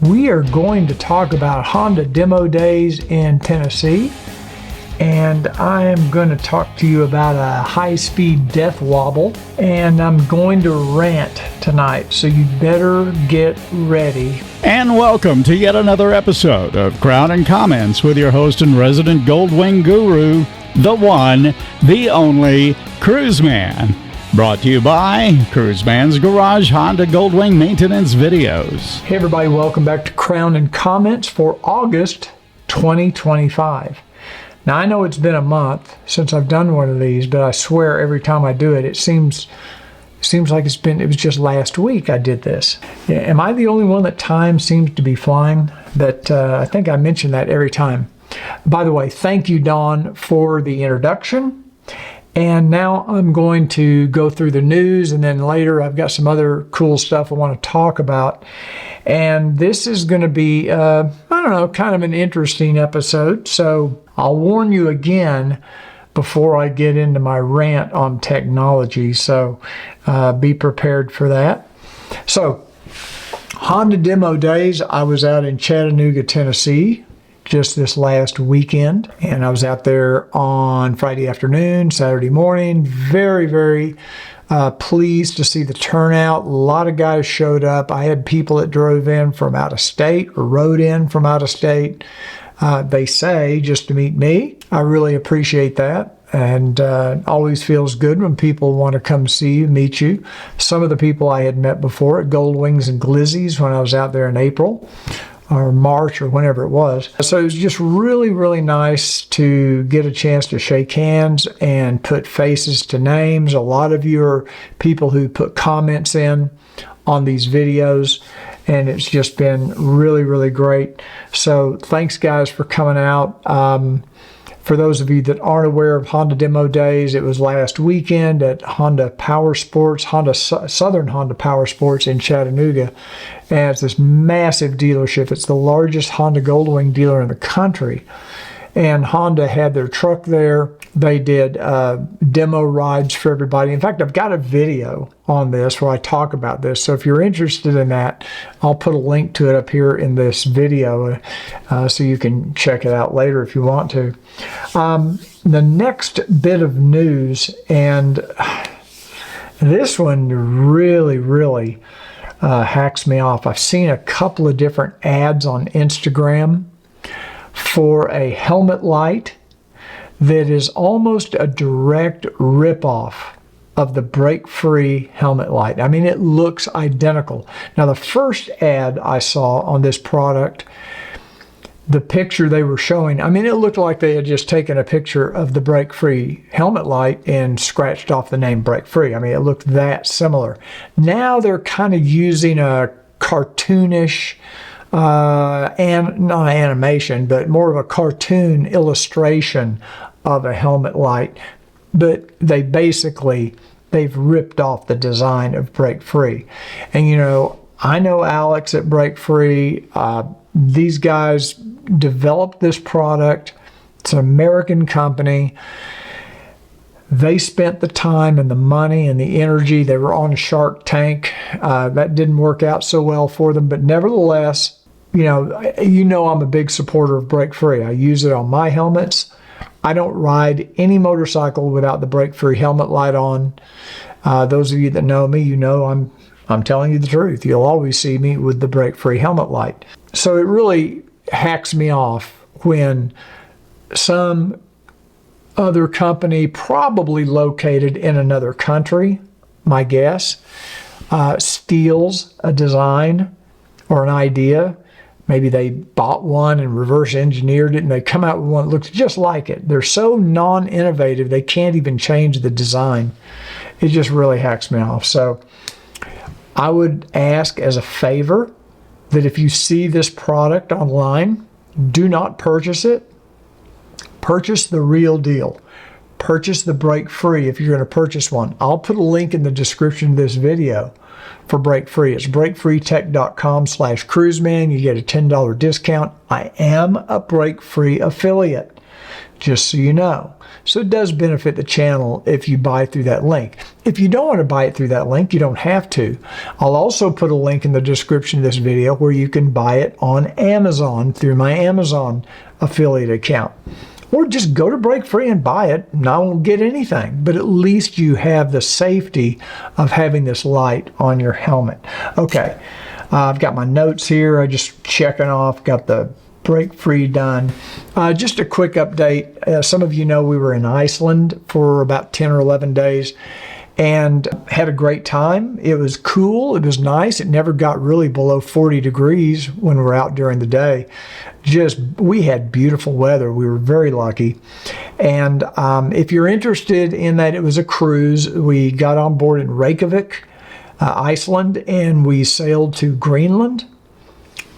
We are going to talk about Honda demo days in Tennessee, and I am going to talk to you about a high-speed death wobble, and I'm going to rant tonight, so you better get ready. And welcome to yet another episode of Crown and Comments with your host and resident Goldwing guru, the one, the only, Cruiseman. Brought to you by Cruiseman's Honda Goldwing Maintenance Videos. Hey everybody, welcome back to Crown and Comments for August 2025. Now I know it's been a month since I've done one of these, but I swear every time I do it, it seems like it was just last week I did this. Yeah, am I the only one that time seems to be flying? I think I mention that every time. By the way, thank you, Dawn, for the introduction. And now I'm going to go through the news, and then later I've got some other cool stuff I want to talk about. And this is going to be, I don't know, kind of an interesting episode. So I'll warn you again before I get into my rant on technology. So be prepared for that. So Honda demo days, I was out in Chattanooga, Tennessee, just this last weekend, and I was out there on Friday afternoon, Saturday morning. Very, very pleased to see the turnout. A lot of guys showed up. I had people that drove in from out of state or rode in from out of state, they say, just to meet me. I really appreciate that, and always feels good when people want to come see you, meet you. Some of the people I had met before at Goldwings and Glizzy's when I was out there in April or March or whenever it was. So it was just really, really nice to get a chance to shake hands and put faces to names. A lot of you are people who put comments in on these videos, and it's just been really, really great. So thanks, guys, for coming out. For those of you that aren't aware of Honda Demo Days, it was last weekend at Honda Power Sports, Southern Honda Power Sports in Chattanooga. And it's this massive dealership. It's the largest Honda Goldwing dealer in the country. And Honda had their truck there. They did demo rides for everybody. In fact, I've got a video on this where I talk about this. So if you're interested in that, I'll put a link to it up here in this video so you can check it out later if you want to. The next bit of news, and this one really, really hacks me off. I've seen a couple of different ads on Instagram for a helmet light that is almost a direct ripoff of the break-free helmet light. I mean, it looks identical. Now, the first ad I saw on this product, the picture they were showing, I mean, it looked like they had just taken a picture of the break-free helmet light and scratched off the name break-free. I mean, it looked that similar. Now they're kind of using a cartoonish, and not animation, but more of a cartoon illustration of a helmet light. But they've ripped off the design of Break Free. And you know, I know Alex at Break Free. These guys developed this product. It's an American company. They spent the time and the money and the energy. They were on Shark Tank. That didn't work out so well for them, but nevertheless, you know I'm a big supporter of Break Free. I use it on my helmets. I don't ride any motorcycle without the Break Free helmet light on. Those of you that know me, you know I'm telling you the truth. You'll always see me with the Break Free helmet light. So it really hacks me off when some other company, probably located in another country, my guess, steals a design or an idea. Maybe they bought one and reverse engineered it, and they come out with one that looks just like it. They're so non-innovative, they can't even change the design. It just really hacks me off. So I would ask as a favor that if you see this product online, do not purchase it. Purchase the real deal. Purchase the Break Free if you're going to purchase one. I'll put a link in the description of this video for Break Free. It's breakfreetech.com/cruiseman. You get a $10 discount. I am a Break Free affiliate. just so you know. So it does benefit the channel if you buy through that link. If you don't want to buy it through that link, you don't have to. I'll also put a link in the description of this video where you can buy it on Amazon through my Amazon affiliate account. Or just go to Break Free and buy it, and I won't get anything. But at least you have the safety of having this light on your helmet. Okay, I've got my notes here. I just checking off, got the Break Free done. Just a quick update. Some of you know we were in Iceland for about 10 or 11 days and had a great time. It was cool. It was nice. It never got really below 40 degrees when we were out during the day. We had beautiful weather. We were very lucky. And if you're interested in that, it was a cruise. We got on board in Reykjavik, Iceland, and we sailed to Greenland.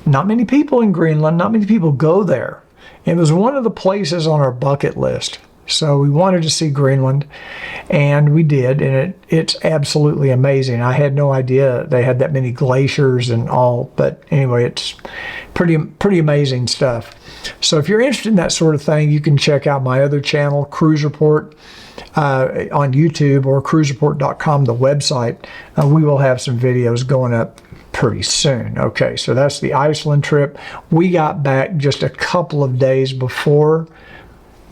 Not many people in Greenland, not many people go there. It was one of the places on our bucket list. So we wanted to see Greenland, and we did, and it's absolutely amazing. I had no idea they had that many glaciers and all, but anyway, it's pretty amazing stuff. So if you're interested in that sort of thing, you can check out my other channel, Cruise Report, on YouTube, or cruisereport.com, the website. We will have some videos going up pretty soon. Okay, so that's the Iceland trip. We got back just a couple of days before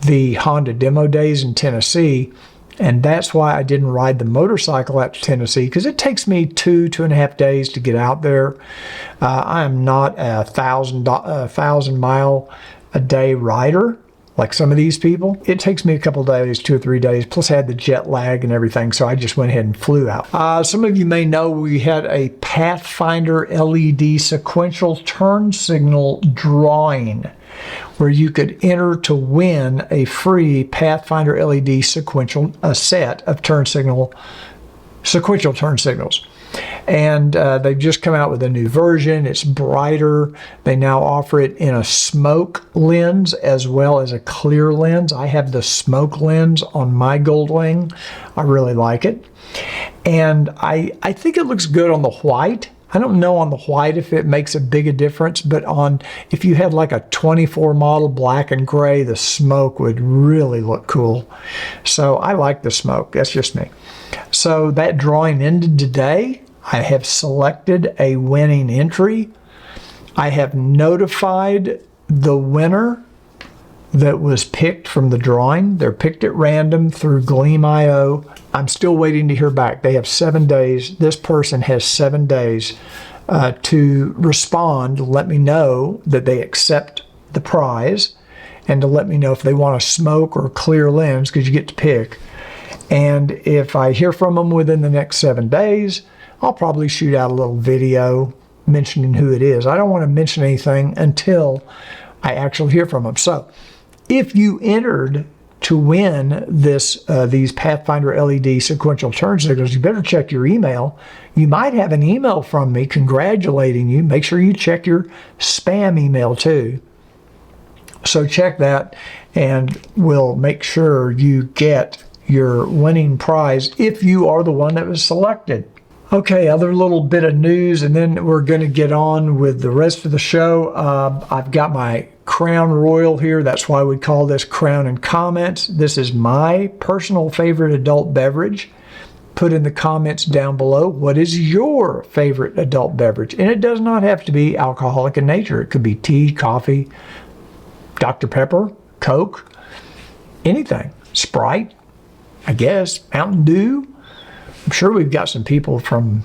the Honda demo days in Tennessee, and that's why I didn't ride the motorcycle out to Tennessee, because it takes me 2.5 days to get out there. I am not a 1,000 mile a day rider like some of these people. It takes me a couple of days, 2 or 3 days, plus I had the jet lag and everything, so I just went ahead and flew out. Some of you may know we had a Pathfinder LED sequential turn signal drawing where you could enter to win a free Pathfinder LED sequential set of sequential turn signals. And they've just come out with a new version. It's brighter. They now offer it in a smoke lens as well as a clear lens. I have the smoke lens on my Goldwing. I really like it. And I think it looks good on the white. I don't know on the white if it makes a big a difference, but if you had like a 24 model black and gray, the smoke would really look cool. So I like the smoke. That's just me. So that drawing ended today. I have selected a winning entry. I have notified the winner that was picked from the drawing. They're picked at random through Gleam.io. I'm still waiting to hear back. They have 7 days. This person has 7 days to respond, to let me know that they accept the prize, and to let me know if they want a smoke or a clear lens, because you get to pick. And if I hear from them within the next 7 days, I'll probably shoot out a little video mentioning who it is. I don't want to mention anything until I actually hear from them. So if you entered to win these Pathfinder LED sequential turn signals, you better check your email. You might have an email from me congratulating you. Make sure you check your spam email too. So check that, and we'll make sure you get your winning prize if you are the one that was selected. Okay, other little bit of news, and then we're going to get on with the rest of the show. I've got my Crown Royal here. That's why we call this Crown and Comments. This is my personal favorite adult beverage. Put in the comments down below, what is your favorite adult beverage? And it does not have to be alcoholic in nature. It could be tea, coffee, Dr. Pepper, Coke, anything. Sprite, I guess, Mountain Dew. I'm sure we've got some people from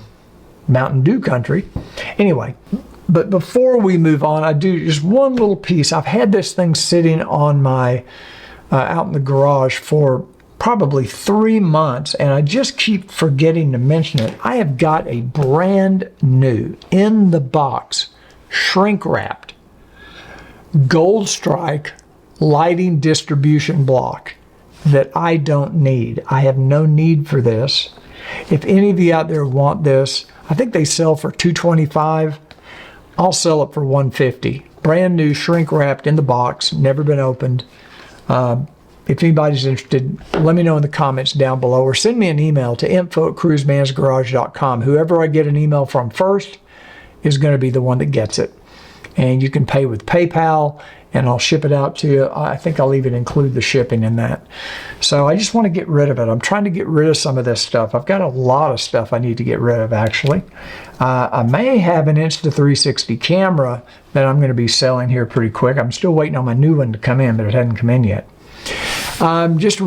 Mountain Dew country. Anyway, but before we move on, I do just one little piece. I've had this thing sitting on my, out in the garage for probably 3 months, and I just keep forgetting to mention it. I have got a brand new, in the box, shrink wrapped, Goldstrike lighting distribution block that I don't need. I have no need for this. If any of you out there want this, I think they sell for $225. I'll sell it for $150. Brand new, shrink wrapped, in the box, never been opened. If anybody's interested, let me know in the comments down below, or send me an email to info@cruisemansgarage.com. Whoever I get an email from first is going to be the one that gets it. And you can pay with PayPal, and I'll ship it out to you. I think I'll even include the shipping in that. So I just want to get rid of it. I'm trying to get rid of some of this stuff. I've got a lot of stuff I need to get rid of, actually. I may have an Insta360 camera that I'm going to be selling here pretty quick. I'm still waiting on my new one to come in, but it hasn't come in yet. Just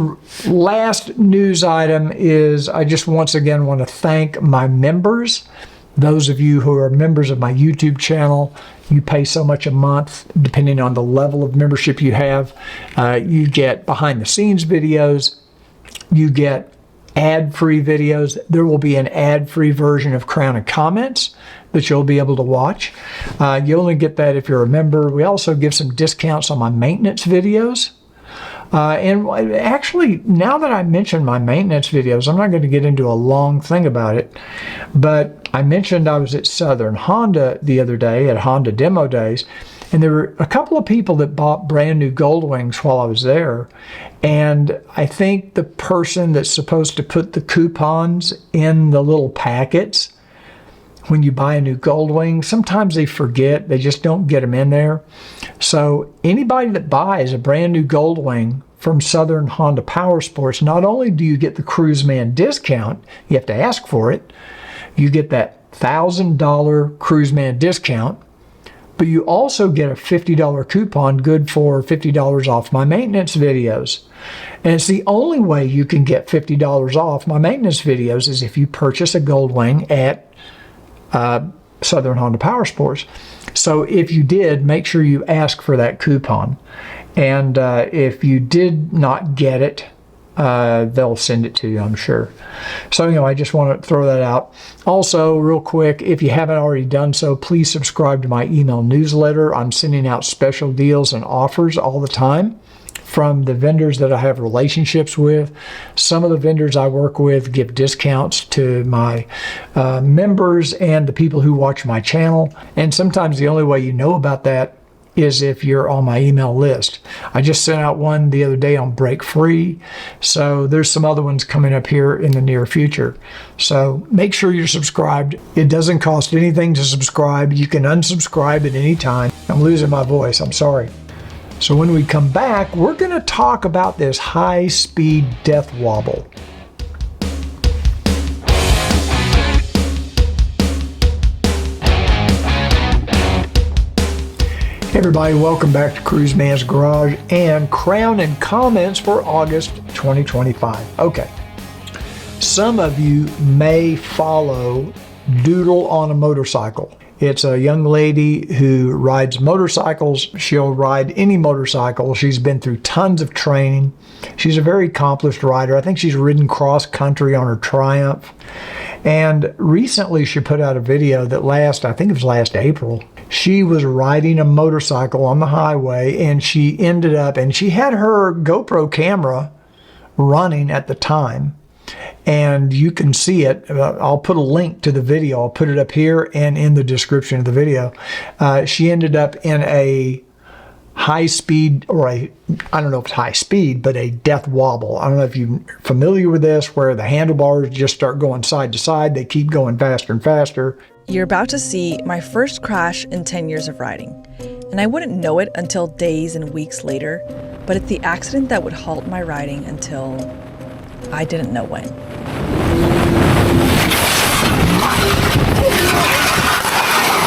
last news item is I just once again want to thank my members. Those of you who are members of my YouTube channel, you pay so much a month, depending on the level of membership you have. You get behind the scenes videos, you get ad-free videos. There will be an ad-free version of Crown and Comments that you'll be able to watch. You only get that if you're a member. We also give some discounts on my maintenance videos. And actually, now that I mentioned my maintenance videos, I'm not going to get into a long thing about it, but I mentioned I was at Southern Honda the other day at Honda Demo Days, and there were a couple of people that bought brand new Goldwings while I was there, and I think the person that's supposed to put the coupons in the little packets when you buy a new Goldwing, sometimes they forget, they just don't get them in there. So anybody that buys a brand new Goldwing from Southern Honda Power Sports, not only do you get the Cruiseman discount, you have to ask for it, you get that $1,000 Cruiseman discount, but you also get a $50 coupon good for $50 off my maintenance videos. And it's the only way you can get $50 off my maintenance videos is if you purchase a Goldwing at Southern Honda Power Sports. So if you did, make sure you ask for that coupon. And if you did not get it, they'll send it to you, I'm sure. So anyway, I just want to throw that out. Also, real quick, if you haven't already done so, please subscribe to my email newsletter. I'm sending out special deals and offers all the time from the vendors that I have relationships with. Some of the vendors I work with give discounts to my members and the people who watch my channel. And sometimes the only way you know about that is if you're on my email list. I just sent out one the other day on Break Free. So there's some other ones coming up here in the near future. So make sure you're subscribed. It doesn't cost anything to subscribe. You can unsubscribe at any time. I'm losing my voice. I'm sorry. So when we come back, we're going to talk about this high-speed death wobble. Hey everybody, welcome back to Cruiseman's Garage and Crown and Comments for August 2025. Okay, some of you may follow Doodle on a motorcycle. It's a young lady who rides motorcycles. She'll ride any motorcycle. She's been through tons of training. She's a very accomplished rider. I think she's ridden cross country on her Triumph. And recently she put out a video that I think it was last April. She was riding a motorcycle on the highway and she ended up, and she had her GoPro camera running at the time. And you can see it. I'll put a link to the video. I'll put it up here and in the description of the video. She ended up in a high speed, or I don't know if it's high speed, but a death wobble. I don't know if you're familiar with this, where the handlebars just start going side to side. They keep going faster and faster. You're about to see my first crash in 10 years of riding. And I wouldn't know it until days and weeks later, but it's the accident that would halt my riding until I didn't know when.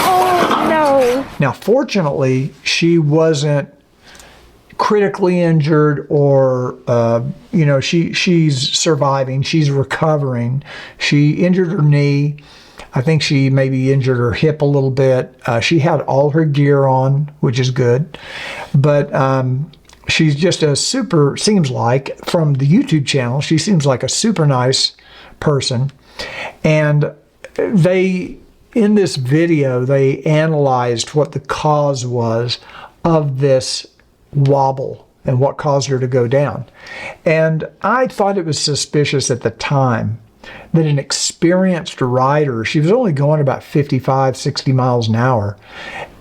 Oh no! Now, fortunately, she wasn't critically injured or, she's surviving. She's recovering. She injured her knee. I think she maybe injured her hip a little bit. She had all her gear on, which is good. But she's just seems like, from the YouTube channel, she seems like a super nice person. And in this video, they analyzed what the cause was of this wobble and what caused her to go down. And I thought it was suspicious at the time that an experienced rider, she was only going about 55, 60 miles an hour.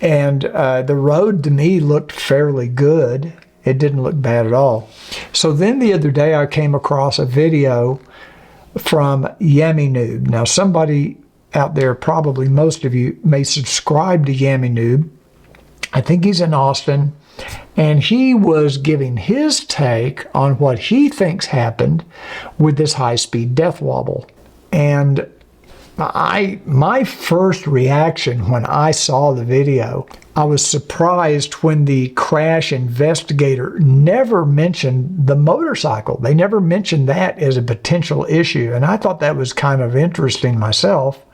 And the road to me looked fairly good. It didn't look bad at all. So then the other day I came across a video from YAMMIE NOOB. Now somebody out there, probably most of you, may subscribe to YAMMIE NOOB. I think he's in Austin. And he was giving his take on what he thinks happened with this high-speed death wobble. And my first reaction when I saw the video, I was surprised when the crash investigator never mentioned the motorcycle. They never mentioned that as a potential issue. And I thought that was kind of interesting myself.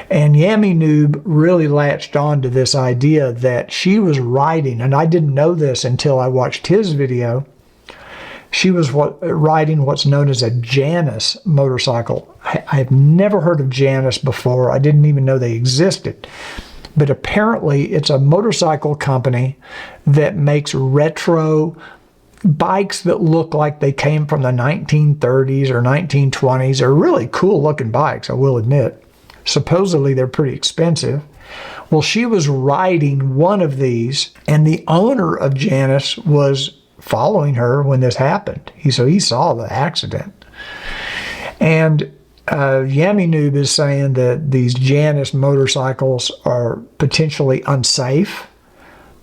And YAMMIE NOOB really latched on to this idea that she was riding, and I didn't know this until I watched his video. She was riding what's known as a Janus motorcycle. I've never heard of Janus before. I didn't even know they existed. But apparently it's a motorcycle company that makes retro bikes that look like they came from the 1930s or 1920s. They're really cool looking bikes, I will admit. Supposedly they're pretty expensive. Well, she was riding one of these, and the owner of Janus was following her when this happened. So he saw the accident. And YAMMIE NOOB is saying that these Janus motorcycles are potentially unsafe,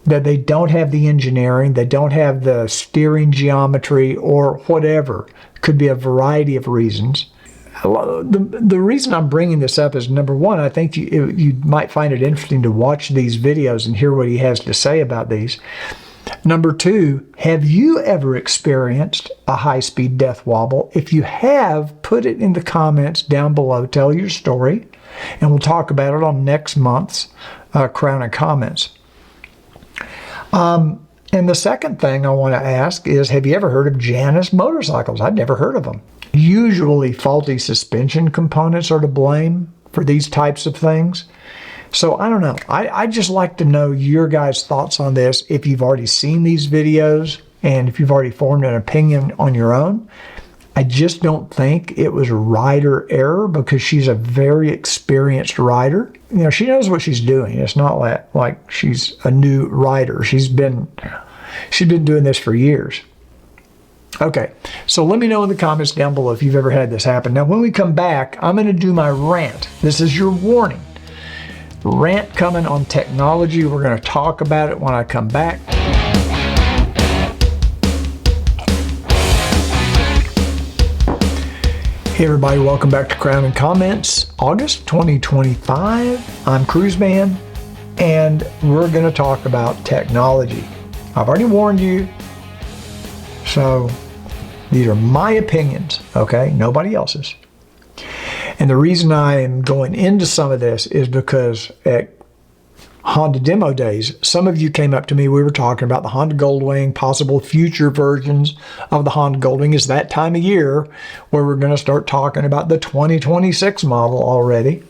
that they don't have the engineering, they don't have the steering geometry, or whatever. Could be a variety of reasons. The reason I'm bringing this up is, number one, I think you might find it interesting to watch these videos and hear what he has to say about these. Number two, have you ever experienced a high-speed death wobble? If you have, put it in the comments down below. Tell your story, and we'll talk about it on next month's Crown and Comments. And the second thing I want to ask is, have you ever heard of Janus motorcycles? I've never heard of them. Usually faulty suspension components are to blame for these types of things. So I don't know. I'd just like to know your guys' thoughts on this. If you've already seen these videos and if you've already formed an opinion on your own. I just don't think it was rider error, because she's a very experienced rider. You know, she knows what she's doing. It's not like she's a new rider. She's been doing this for years. Okay, so let me know in the comments down below if you've ever had this happen. Now, when we come back, I'm going to do my rant. This is your warning. Rant coming on technology. We're going to talk about it when I come back. Hey everybody, welcome back to Crown and Comments. August 2025. I'm Cruiseman, and we're going to talk about technology. I've already warned you, so these are my opinions, okay? Nobody else's. And the reason I am going into some of this is because at Honda Demo Days, some of you came up to me, we were talking about the Honda Goldwing, possible future versions of the Honda Goldwing. It's that time of year where we're going to start talking about the 2026 model already.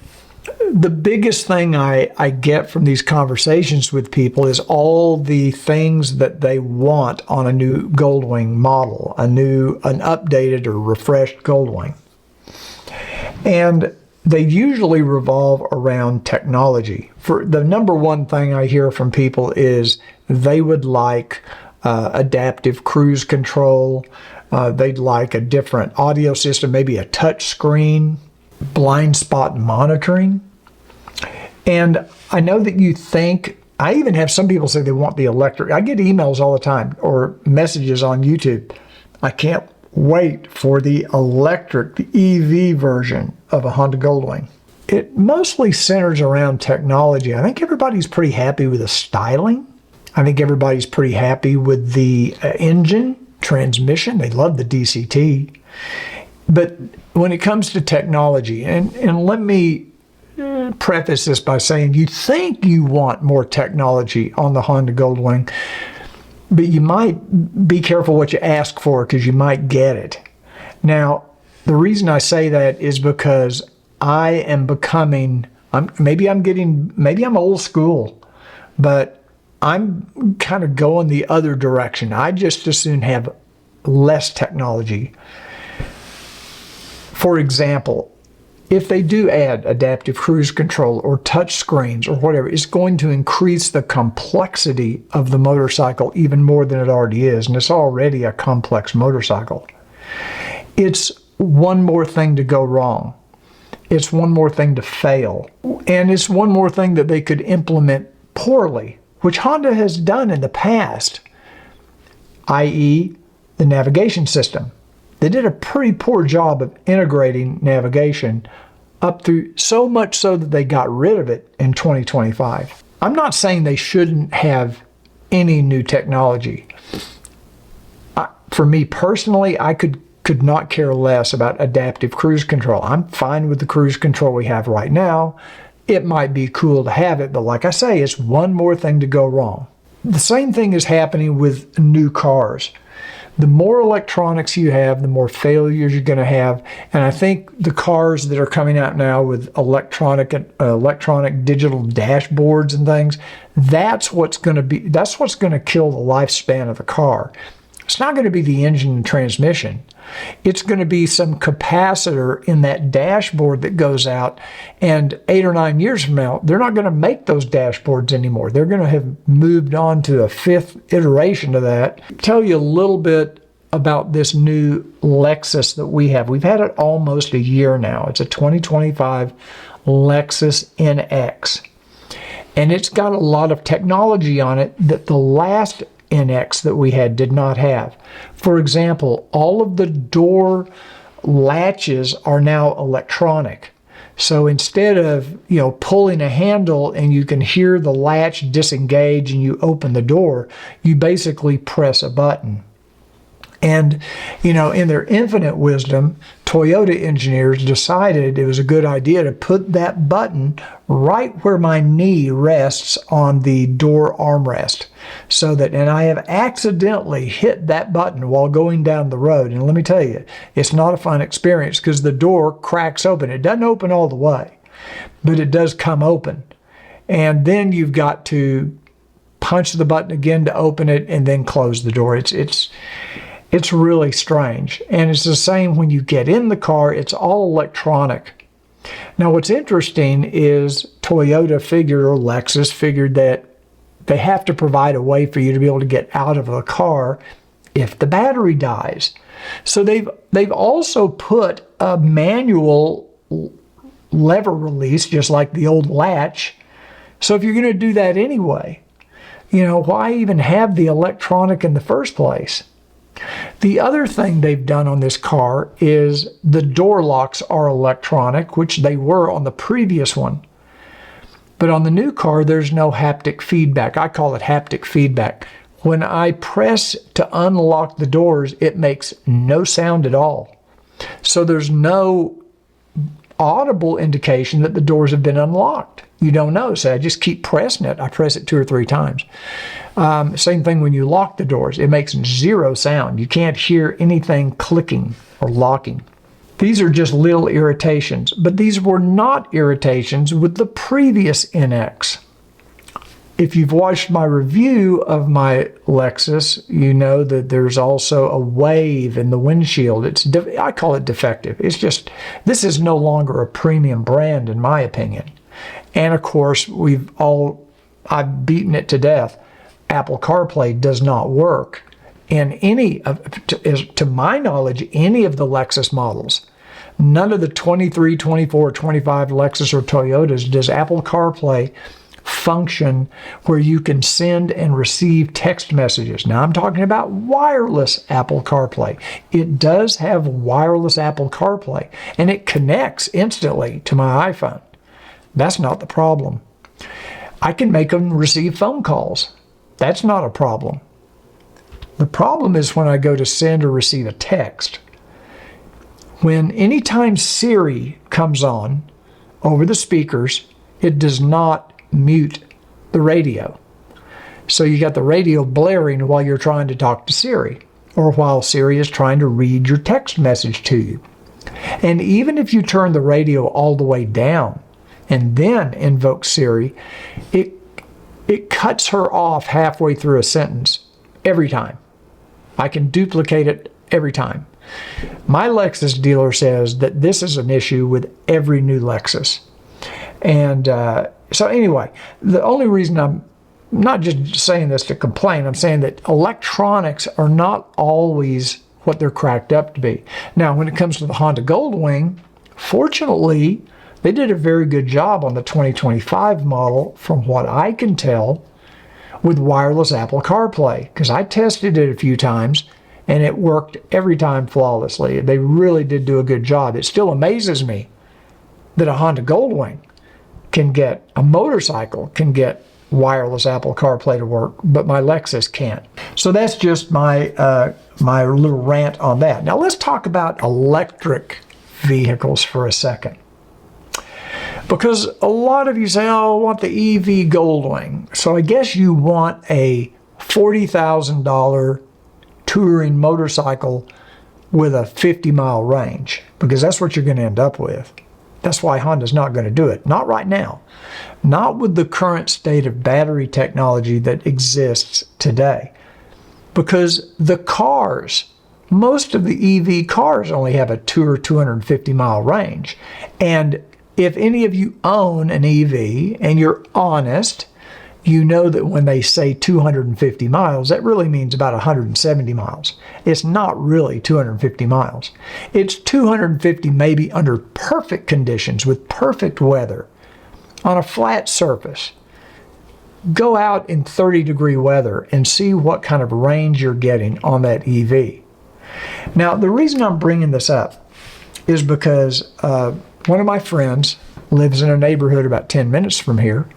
The biggest thing I get from these conversations with people is all the things that they want on a new Goldwing model, an updated or refreshed Goldwing. And they usually revolve around technology. For the number one thing I hear from people is they would like adaptive cruise control. They'd like a different audio system, maybe a touch screen, blind spot monitoring. And I know that you think, I even have some people say they want the electric. I get emails all the time or messages on YouTube. I can't wait for the electric, the EV version of a Honda Goldwing. It mostly centers around technology. I think everybody's pretty happy with the styling. I think everybody's pretty happy with the engine, transmission. They love the DCT. But when it comes to technology, and let me preface this by saying, you think you want more technology on the Honda Goldwing, but you might be careful what you ask for, because you might get it. Now, the reason I say that is because I am becoming, maybe I'm old school, but I'm kind of going the other direction. I just as soon have less technology. For example, if they do add adaptive cruise control or touch screens or whatever, it's going to increase the complexity of the motorcycle even more than it already is. And it's already a complex motorcycle. It's one more thing to go wrong. It's one more thing to fail. And it's one more thing that they could implement poorly, which Honda has done in the past. i.e. the navigation system. They did a pretty poor job of integrating navigation up through, so much so that they got rid of it in 2025. I'm not saying they shouldn't have any new technology. For me personally, I could not care less about adaptive cruise control. I'm fine with the cruise control we have right now. It might be cool to have it, but like I say, it's one more thing to go wrong. The same thing is happening with new cars. The more electronics you have, the more failures you're going to have. And I think the cars that are coming out now with electronic digital dashboards and things, that's what's going to kill the lifespan of the car. It's not going to be the engine and transmission. It's going to be some capacitor in that dashboard that goes out, and 8 or 9 years from now, they're not going to make those dashboards anymore. They're going to have moved on to a 5th iteration of that. Tell you a little bit about this new Lexus that we have. We've had it almost a year now. It's a 2025 Lexus NX, and it's got a lot of technology on it that the last NX that we had did not have. For example, all of the door latches are now electronic. So instead of, pulling a handle and you can hear the latch disengage and you open the door, you basically press a button. And, in their infinite wisdom, Toyota engineers decided it was a good idea to put that button right where my knee rests on the door armrest. And I have accidentally hit that button while going down the road. And let me tell you, it's not a fun experience because the door cracks open. It doesn't open all the way, but it does come open. And then you've got to punch the button again to open it and then close the door. It's really strange. And it's the same when you get in the car. It's all electronic. Now, what's interesting is Toyota or Lexus figured that they have to provide a way for you to be able to get out of the car if the battery dies. So they've also put a manual lever release, just like the old latch. So if you're going to do that anyway, why even have the electronic in the first place? The other thing they've done on this car is the door locks are electronic, which they were on the previous one. But on the new car, there's no haptic feedback. I call it haptic feedback. When I press to unlock the doors, it makes no sound at all. So there's no audible indication that the doors have been unlocked. You don't know. So I just keep pressing it. I press it 2 or 3 times. Same thing when you lock the doors. It makes 0 sound. You can't hear anything clicking or locking. These are just little irritations, but these were not irritations with the previous NX. If you've watched my review of my Lexus, you know that there's also a wave in the windshield. I call it defective. This is no longer a premium brand in my opinion. And of course, I've beaten it to death. Apple CarPlay does not work in to my knowledge, any of the Lexus models. None of the 23, 24, 25 Lexus or Toyotas does Apple CarPlay function where you can send and receive text messages. Now I'm talking about wireless Apple CarPlay. It does have wireless Apple CarPlay and it connects instantly to my iPhone. That's not the problem. I can make them receive phone calls. That's not a problem. The problem is when I go to send or receive a text. Anytime Siri comes on over the speakers, it does not mute the radio. So you got the radio blaring while you're trying to talk to Siri, or while Siri is trying to read your text message to you. And even if you turn the radio all the way down and then invoke Siri, it cuts her off halfway through a sentence every time. I can duplicate it every time. My Lexus dealer says that this is an issue with every new Lexus. And so anyway, the only reason I'm not just saying this to complain, I'm saying that electronics are not always what they're cracked up to be. Now, when it comes to the Honda Goldwing, fortunately, they did a very good job on the 2025 model, from what I can tell. with wireless Apple CarPlay, because I tested it a few times and it worked every time flawlessly. They really did do a good job. It still amazes me that a Honda Goldwing a motorcycle can get wireless Apple CarPlay to work, but my Lexus can't. So that's just my my little rant on that. Now let's talk about electric vehicles for a second. Because a lot of you say, oh, I want the EV Goldwing. So I guess you want a $40,000 touring motorcycle with a 50-mile range, because that's what you're going to end up with. That's why Honda's not going to do it. Not right now. Not with the current state of battery technology that exists today. Because the cars, most of the EV cars only have a 2 or 250-mile range. And if any of you own an EV and you're honest, you know that when they say 250 miles, that really means about 170 miles. It's not really 250 miles. It's 250 maybe under perfect conditions with perfect weather on a flat surface. Go out in 30-degree weather and see what kind of range you're getting on that EV. Now, the reason I'm bringing this up is because one of my friends lives in a neighborhood about 10 minutes from here,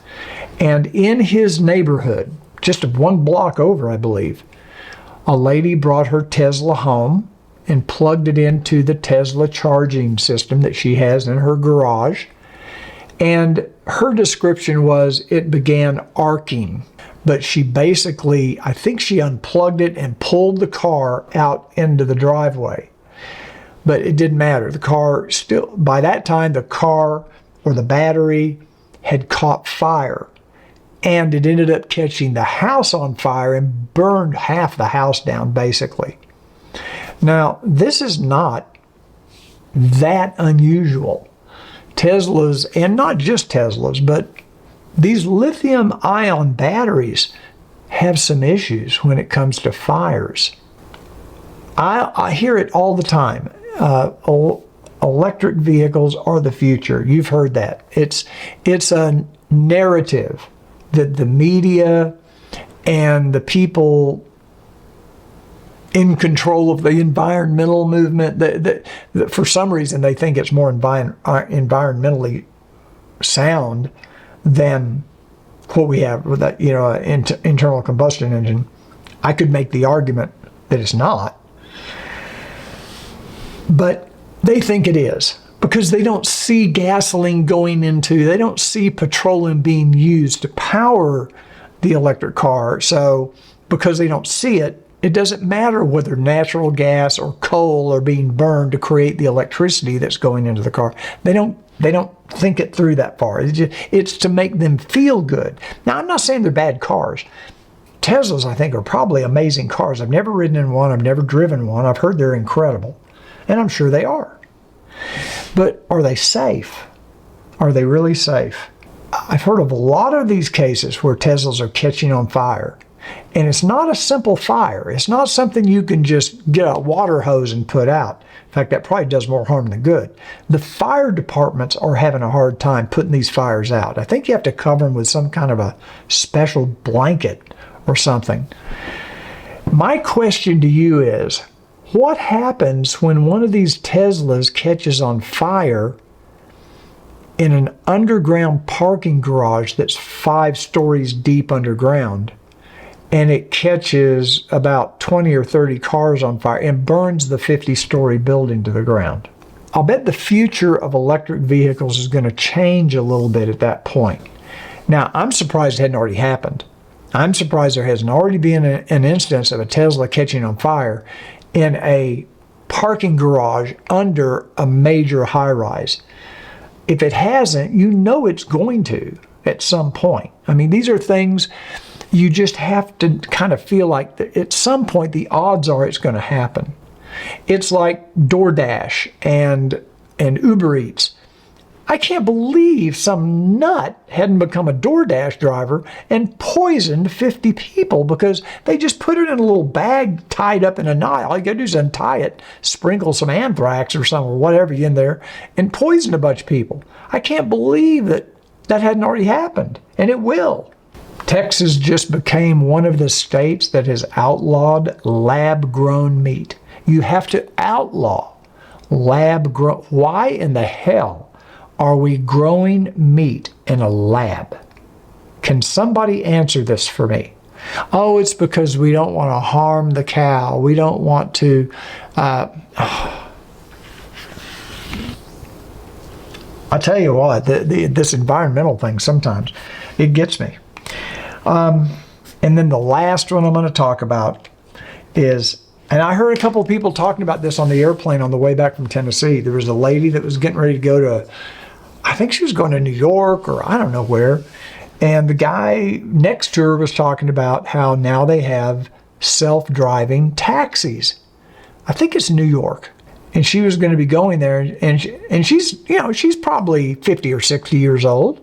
and in his neighborhood, just one block over, I believe, a lady brought her Tesla home and plugged it into the Tesla charging system that she has in her garage. And her description was it began arcing, but she basically, I think she unplugged it and pulled the car out into the driveway. But it didn't matter. The car still, by that time, the car or the battery had caught fire. And it ended up catching the house on fire and burned half the house down, basically. Now, this is not that unusual. Teslas, and not just Teslas, but these lithium-ion batteries have some issues when it comes to fires. I hear it all the time. Electric vehicles are the future. You've heard that. It's a narrative that the media and the people in control of the environmental movement, that for some reason they think it's more environmentally sound than what we have with that, internal combustion engine. I could make the argument that it's not, but they think it is, because they don't see gasoline they don't see petroleum being used to power the electric car. So because they don't see it, it doesn't matter whether natural gas or coal are being burned to create the electricity that's going into the car. They don't think it through that far. It's to make them feel good. Now, I'm not saying they're bad cars. Teslas, I think, are probably amazing cars. I've never ridden in one. I've never driven one. I've heard they're incredible. And I'm sure they are. But are they safe? Are they really safe? I've heard of a lot of these cases where Teslas are catching on fire. And it's not a simple fire. It's not something you can just get a water hose and put out. In fact, that probably does more harm than good. The fire departments are having a hard time putting these fires out. I think you have to cover them with some kind of a special blanket or something. My question to you is, what happens when one of these Teslas catches on fire in an underground parking garage that's 5 stories deep underground, and it catches about 20 or 30 cars on fire and burns the 50-story building to the ground? I'll bet the future of electric vehicles is going to change a little bit at that point. Now, I'm surprised it hadn't already happened. I'm surprised there hasn't already been an instance of a Tesla catching on fire in a parking garage under a major high-rise. If it hasn't, you know it's going to at some point. I mean, these are things you just have to kind of feel like at some point the odds are it's going to happen. It's like DoorDash and Uber Eats. I can't believe some nut hadn't become a DoorDash driver and poisoned 50 people because they just put it in a little bag tied up in a knot. All you got to do is untie it, sprinkle some anthrax or something or whatever in there, and poison a bunch of people. I can't believe that hadn't already happened, and it will. Texas just became one of the states that has outlawed lab-grown meat. You have to outlaw lab-grown. Why in the hell are we growing meat in a lab? Can somebody answer this for me? Oh, it's because we don't want to harm the cow. We don't want to... I tell you what, this environmental thing sometimes, it gets me. And then the last one I'm going to talk about is, and I heard a couple of people talking about this on the airplane on the way back from Tennessee. There was a lady that was getting ready to go to, I think she was going to New York or I don't know where. And the guy next to her was talking about how now they have self-driving taxis. I think it's New York. And she was going to be going there, and she's, you know, she's probably 50 or 60 years old.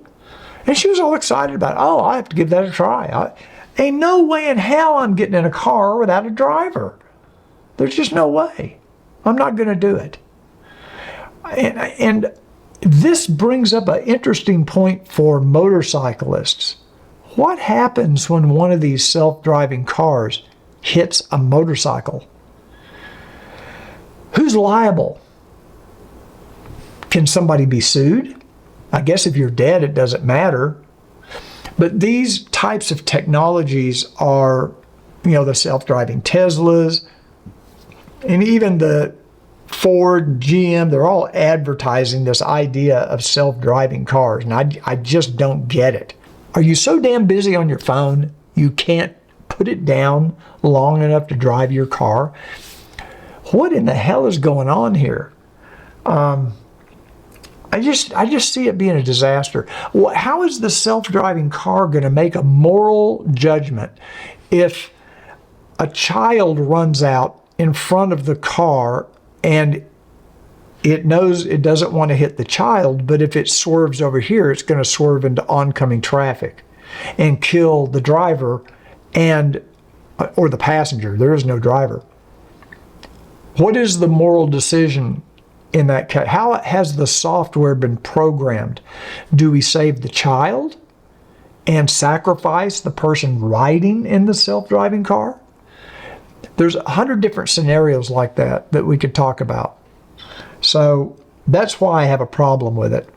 And she was all excited about it. Oh, I have to give that a try. Ain't no way in hell I'm getting in a car without a driver. There's just no way. I'm not going to do it. And this brings up an interesting point for motorcyclists. What happens when one of these self-driving cars hits a motorcycle? Who's liable? Can somebody be sued? I guess if you're dead, it doesn't matter. But these types of technologies are, you know, the self-driving Teslas, and even the Ford, GM, they're all advertising this idea of self-driving cars, and I just don't get it. Are you so damn busy on your phone you can't put it down long enough to drive your car? What in the hell is going on here? I just see it being a disaster. How is the self-driving car going to make a moral judgment if a child runs out in front of the car and it knows it doesn't want to hit the child, but if it swerves over here, it's going to swerve into oncoming traffic and kill the driver or the passenger? There is no driver. What is the moral decision in that case? How has the software been programmed? Do we save the child and sacrifice the person riding in the self-driving car? There's 100 different scenarios like that we could talk about. So that's why I have a problem with it.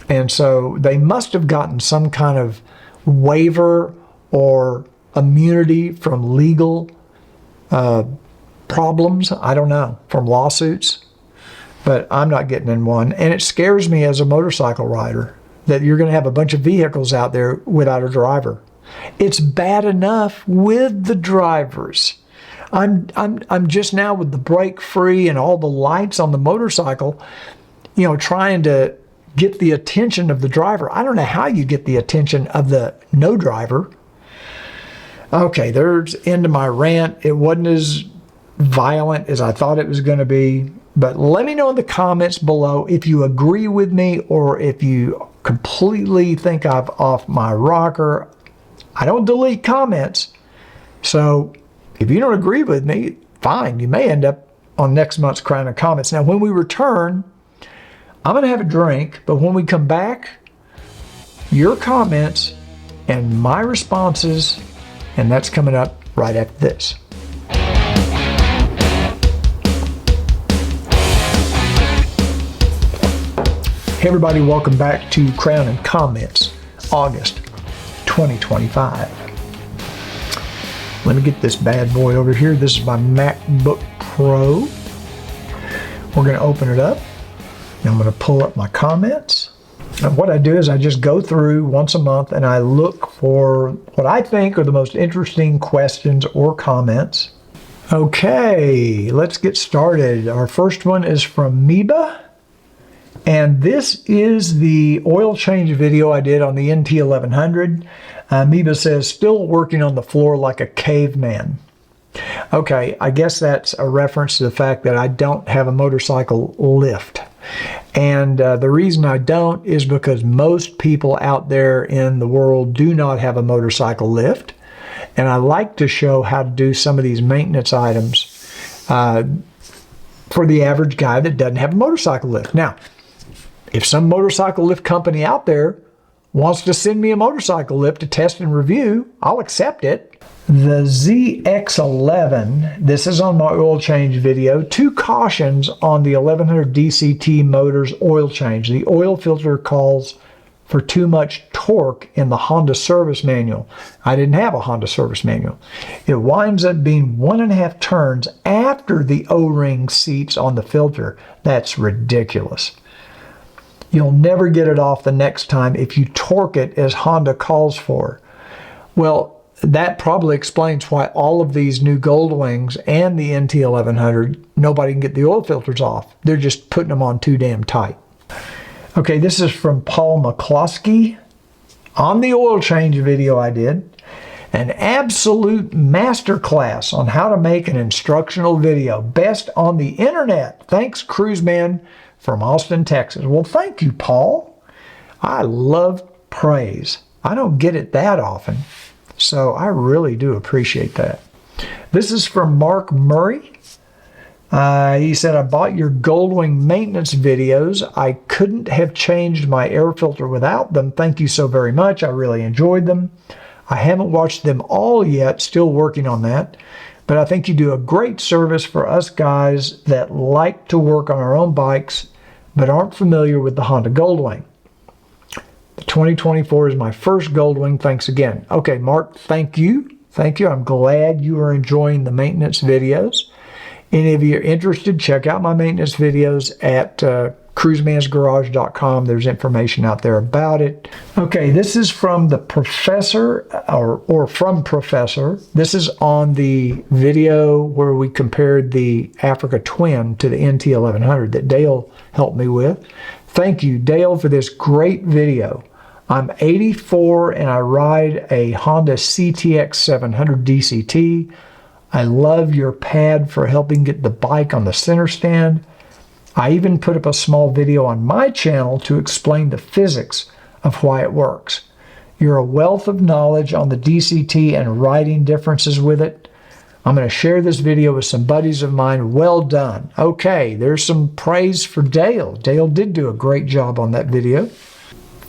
And so they must have gotten some kind of waiver or immunity from legal problems. I don't know, from lawsuits. But I'm not getting in one. And it scares me as a motorcycle rider that you're going to have a bunch of vehicles out there without a driver. It's bad enough with the drivers. I'm just now with the brake free and all the lights on the motorcycle, you know, trying to get the attention of the driver. I don't know how you get the attention of the no driver. Okay, there's end of my rant. It wasn't as violent as I thought it was going to be. But let me know in the comments below if you agree with me or if you completely think I'm off my rocker. I don't delete comments. So if you don't agree with me, fine. You may end up on next month's Crown and Comments. Now, when we return, I'm going to have a drink. But when we come back, your comments and my responses, and that's coming up right after this. Hey everybody, welcome back to Crown and Comments, August 2025. Let me get this bad boy over here. This is my MacBook Pro. We're going to open it up. And I'm going to pull up my comments. And what I do is I just go through once a month and I look for what I think are the most interesting questions or comments. Okay, let's get started. Our first one is from Meba. And this is the oil change video I did on the NT1100. Meba says, still working on the floor like a caveman. Okay, I guess that's a reference to the fact that I don't have a motorcycle lift. And the reason I don't is because most people out there in the world do not have a motorcycle lift. And I like to show how to do some of these maintenance items for the average guy that doesn't have a motorcycle lift. Now, if some motorcycle lift company out there wants to send me a motorcycle lift to test and review, I'll accept it. The ZX11, this is on my oil change video. 2 cautions on the 1100 DCT motor's oil change. The oil filter calls for too much torque in the Honda service manual. I didn't have a Honda service manual. It winds up being 1.5 turns after the O-ring seats on the filter. That's ridiculous. You'll never get it off the next time if you torque it as Honda calls for. Well, that probably explains why all of these new Goldwings and the NT1100, nobody can get the oil filters off. They're just putting them on too damn tight. Okay, this is from Paul McCloskey on the oil change video I did. An absolute masterclass on how to make an instructional video. Best on the internet. Thanks, Cruiseman from Austin, Texas. Well, thank you, Paul. I love praise. I don't get it that often, so I really do appreciate that. This is from Mark Murray. He said, I bought your Goldwing maintenance videos. I couldn't have changed my air filter without them. Thank you so very much. I really enjoyed them. I haven't watched them all yet, still working on that. But I think you do a great service for us guys that like to work on our own bikes but aren't familiar with the Honda Goldwing. The 2024 is my first Goldwing. Thanks again. Okay, Mark, thank you. Thank you. I'm glad you are enjoying the maintenance videos. Any of you are interested, check out my maintenance videos at cruisemansgarage.com. There's information out there about it. Okay, this is from the professor, or from Professor. This is on the video where we compared the Africa Twin to the NT1100 that Dale helped me with. Thank you, Dale, for this great video. I'm 84 and I ride a Honda CTX 700 DCT. I love your pad for helping get the bike on the center stand. I even put up a small video on my channel to explain the physics of why it works. You're a wealth of knowledge on the DCT and riding differences with it. I'm going to share this video with some buddies of mine. Well done. Okay, there's some praise for Dale. Dale did do a great job on that video.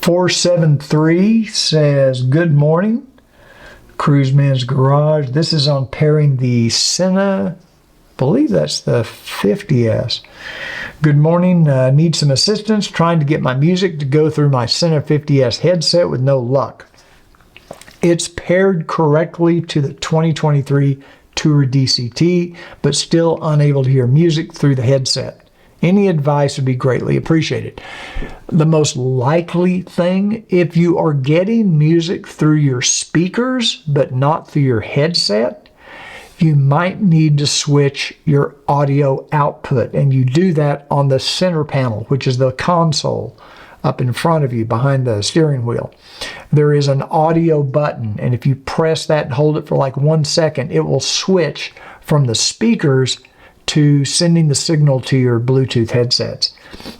473 says, good morning, Cruiseman's Garage. This is on pairing the Sena, I believe that's the 50S. Good morning. Need some assistance trying to get my music to go through my Sena 50S headset with no luck. It's paired correctly to the 2023 Tour DCT, but still unable to hear music through the headset. Any advice would be greatly appreciated. The most likely thing, if you are getting music through your speakers but not through your headset, you might need to switch your audio output, and you do that on the center panel, which is the console up in front of you behind the steering wheel. There is an audio button, and if you press that and hold it for like 1 second, it will switch from the speakers to sending the signal to your Bluetooth headsets.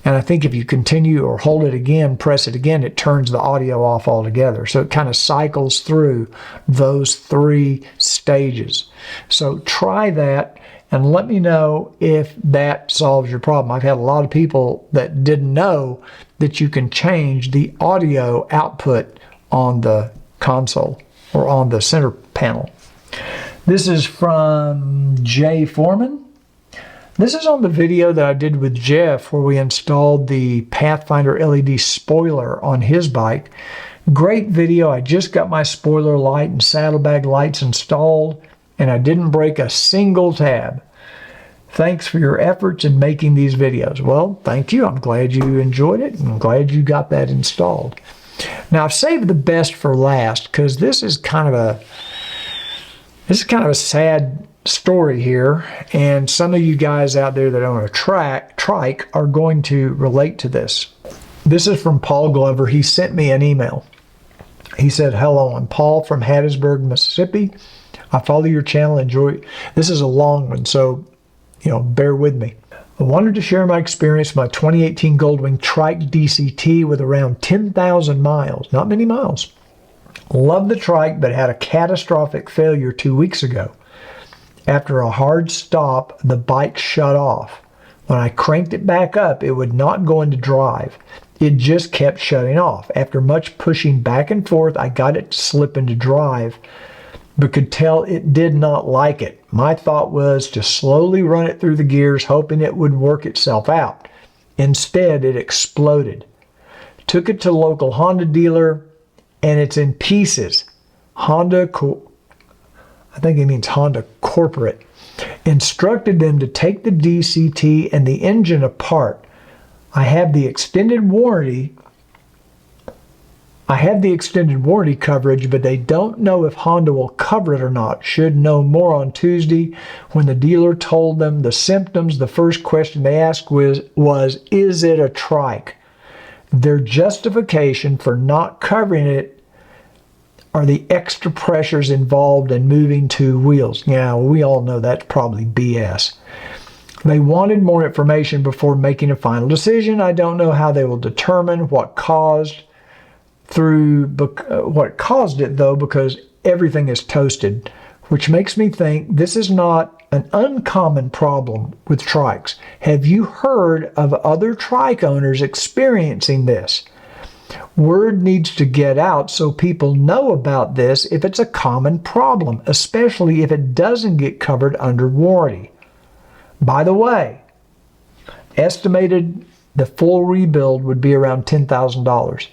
And I think if you continue or hold it again, press it again, it turns the audio off altogether. So it kind of cycles through those 3 stages. So try that and let me know if that solves your problem. I've had a lot of people that didn't know that you can change the audio output on the console or on the center panel. This is from Jay Foreman. This is on the video that I did with Jeff where we installed the Pathfinder LED spoiler on his bike. Great video. I just got my spoiler light and saddlebag lights installed and I didn't break a single tab. Thanks for your efforts in making these videos. Well, thank you. I'm glad you enjoyed it and I'm glad you got that installed. Now I've saved the best for last because this is kind of a sad story here, and some of you guys out there that own a Trike are going to relate to this. This is from Paul Glover. He sent me an email. He said, hello, I'm Paul from Hattiesburg, Mississippi. I follow your channel, enjoy. This is a long one, so bear with me. I wanted to share my experience with my 2018 Goldwing Trike DCT with around 10,000 miles. Not many miles. Love the Trike, but had a catastrophic failure 2 weeks ago. After a hard stop, the bike shut off. When I cranked it back up, it would not go into drive. It just kept shutting off. After much pushing back and forth, I got it to slip into drive, but could tell it did not like it. My thought was to slowly run it through the gears, hoping it would work itself out. Instead, it exploded. Took it to local Honda dealer, and it's in pieces. I think it means Honda Corporate. Instructed them to take the DCT and the engine apart. I have the extended warranty coverage, but they don't know if Honda will cover it or not. Should know more on Tuesday. When the dealer told them the symptoms, the first question they asked was is it a trike? Their justification for not covering it are the extra pressures involved in moving two wheels. Yeah, we all know that's probably BS. They wanted more information before making a final decision. I don't know how they will determine what caused it though, because everything is toasted, which makes me think this is not an uncommon problem with trikes. Have you heard of other trike owners experiencing this? Word needs to get out so people know about this if it's a common problem, especially if it doesn't get covered under warranty. By the way, estimated the full rebuild would be around $10,000,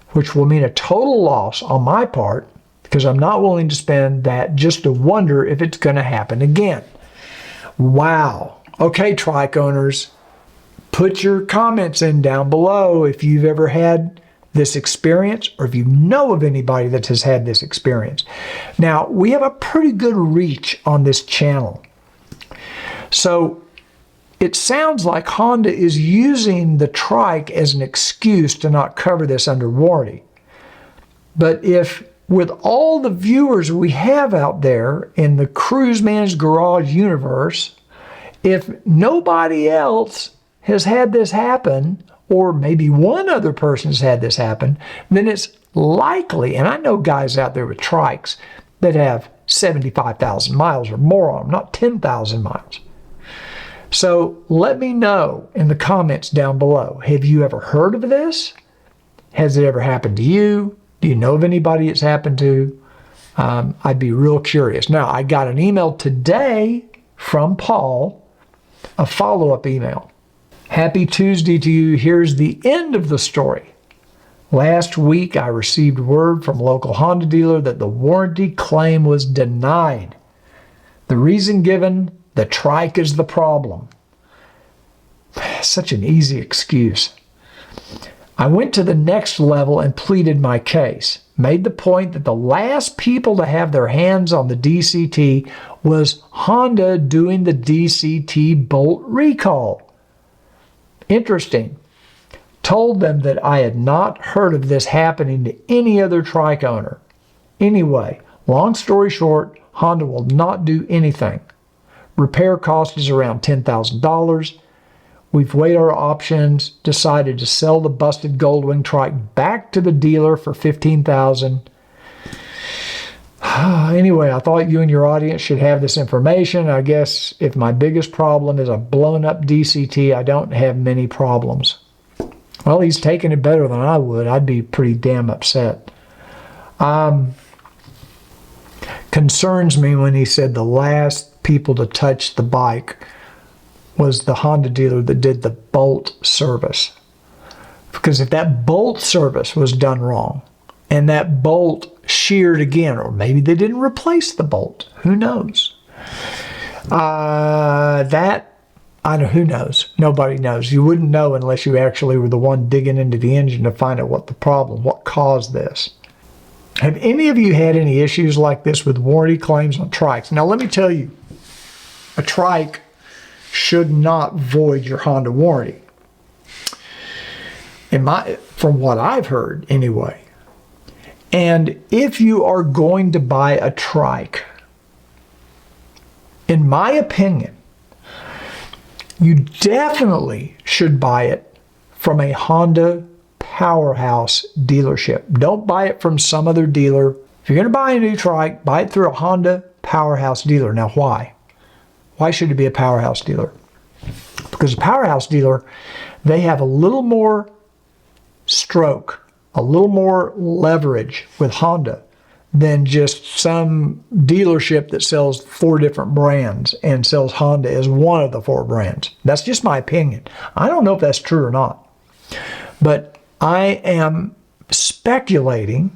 which will mean a total loss on my part because I'm not willing to spend that just to wonder if it's going to happen again. Wow. Okay, trike owners, put your comments in down below if you've ever had this experience or if you know of anybody that has had this experience. Now, we have a pretty good reach on this channel. So it sounds like Honda is using the trike as an excuse to not cover this under warranty. But if with all the viewers we have out there in the Cruiseman's Garage universe, if nobody else has had this happen, or maybe one other person has had this happen, then it's likely, and I know guys out there with trikes that have 75,000 miles or more on them, not 10,000 miles. So let me know in the comments down below. Have you ever heard of this? Has it ever happened to you? Do you know of anybody it's happened to? I'd be real curious. Now, I got an email today from Paul, a follow-up email. Happy Tuesday to you. Here's the end of the story. Last week, I received word from a local Honda dealer that the warranty claim was denied. The reason given, the trike is the problem. Such an easy excuse. I went to the next level and pleaded my case. Made the point that the last people to have their hands on the DCT was Honda doing the DCT bolt recall. Interesting. Told them that I had not heard of this happening to any other trike owner. Anyway, long story short, Honda will not do anything. Repair cost is around $10,000. We've weighed our options, decided to sell the busted Goldwing trike back to the dealer for $15,000. Anyway, I thought you and your audience should have this information. I guess if my biggest problem is a blown up DCT, I don't have many problems. Well, he's taking it better than I would. I'd be pretty damn upset. Concerns me when he said the last people to touch the bike was the Honda dealer that did the bolt service. Because if that bolt service was done wrong and that bolt sheared again, or maybe they didn't replace the bolt, who knows? Who knows? Nobody knows. You wouldn't know unless you actually were the one digging into the engine to find out what caused this. Have any of you had any issues like this with warranty claims on trikes? Now, let me tell you, a trike should not void your Honda warranty. From what I've heard, anyway. And if you are going to buy a trike, in my opinion, you definitely should buy it from a Honda powerhouse dealership. Don't buy it from some other dealer. If you're going to buy a new trike, buy it through a Honda powerhouse dealer. Now, why? Why should it be a powerhouse dealer? Because a powerhouse dealer, they have a little more stroke, a little more leverage with Honda than just some dealership that sells 4 different brands and sells Honda as one of the 4 brands. That's just my opinion. I don't know if that's true or not. But I am speculating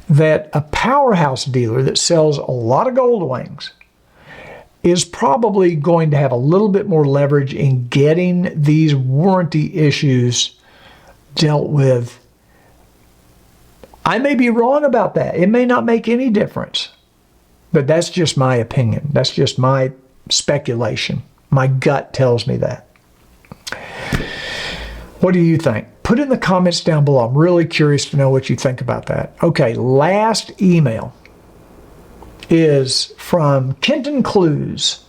that a powerhouse dealer that sells a lot of Goldwings is probably going to have a little bit more leverage in getting these warranty issues dealt with. I may be wrong about that. It may not make any difference. But that's just my opinion. That's just my speculation. My gut tells me that. What do you think? Put in the comments down below. I'm really curious to know what you think about that. Okay, last email is from Kenton Clues.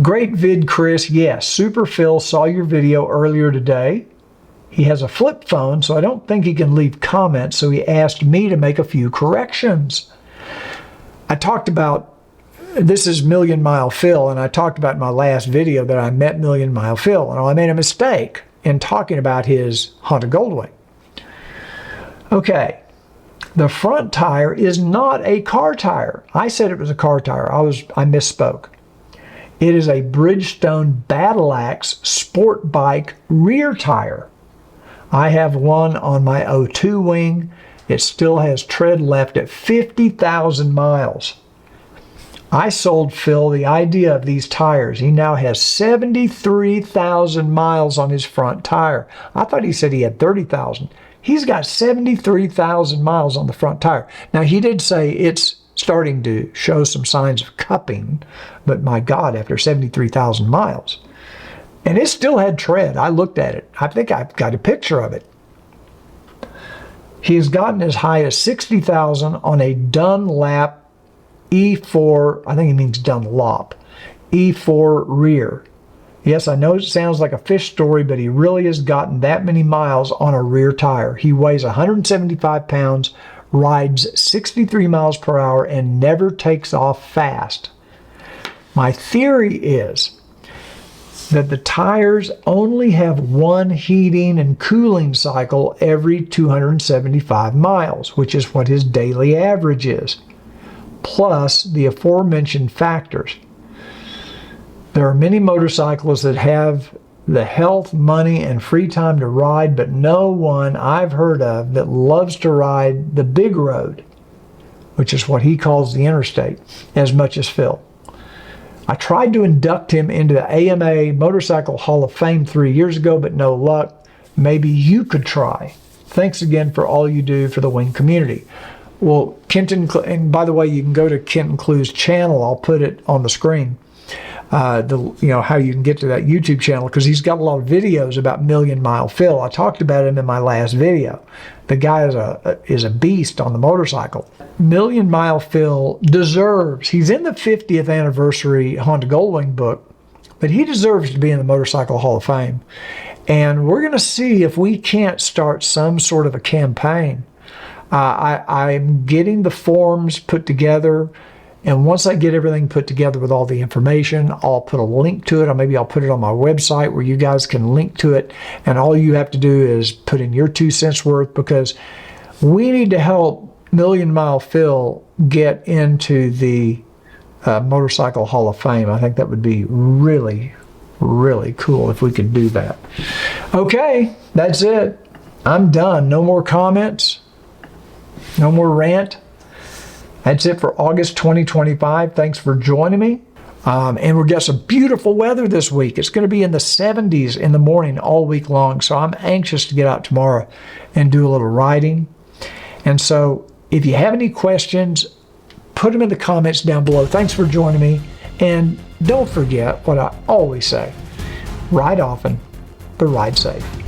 Great vid, Chris. Yes, Super Phil saw your video earlier today. He has a flip phone, so I don't think he can leave comments, so he asked me to make a few corrections. I talked about, this is Million Mile Phil, and I talked about in my last video that I met Million Mile Phil, and I made a mistake in talking about his Honda Goldwing. Okay, the front tire is not a car tire. I said it was a car tire. I misspoke. It is a Bridgestone Battle Axe sport bike rear tire. I have one on my 02 wing. It still has tread left at 50,000 miles. I sold Phil the idea of these tires. He now has 73,000 miles on his front tire. I thought he said he had 30,000. He's got 73,000 miles on the front tire. Now, he did say it's starting to show some signs of cupping, but my God, after 73,000 miles. And it still had tread. I looked at it. I think I've got a picture of it. He has gotten as high as 60,000 on a Dunlap E4, I think he means Dunlop, E4 rear. Yes, I know it sounds like a fish story, but he really has gotten that many miles on a rear tire. He weighs 175 pounds, rides 63 miles per hour, and never takes off fast. My theory is that the tires only have one heating and cooling cycle every 275 miles, which is what his daily average is, plus the aforementioned factors. There are many motorcyclists that have the health, money, and free time to ride, but no one I've heard of that loves to ride the big road, which is what he calls the interstate, as much as Phil. I tried to induct him into the AMA Motorcycle Hall of Fame 3 years ago, but no luck. Maybe you could try. Thanks again for all you do for the wing community. Well, Kenton, and by the way, you can go to Kenton Clues' channel. I'll put it on the screen. How you can get to that YouTube channel, because he's got a lot of videos about Million Mile Phil. I talked about him in my last video. The guy is a beast on the motorcycle. Million Mile Phil deserves, he's in the 50th anniversary Honda Goldwing book, but he deserves to be in the Motorcycle Hall of Fame. And we're going to see if we can't start some sort of a campaign. I'm getting the forms put together, and once I get everything put together with all the information, I'll put a link to it, or maybe I'll put it on my website where you guys can link to it, and all you have to do is put in your 2 cents worth, because we need to help Million Mile Phil get into the Motorcycle Hall of Fame. I think that would be really, really cool if we could do that. Okay, that's it. I'm done. No more comments. No more rant. That's it for August 2025. Thanks for joining me. And we've got some beautiful weather this week. It's going to be in the 70s in the morning all week long. So I'm anxious to get out tomorrow and do a little riding. And so if you have any questions, put them in the comments down below. Thanks for joining me. And don't forget what I always say. Ride often, but ride safe.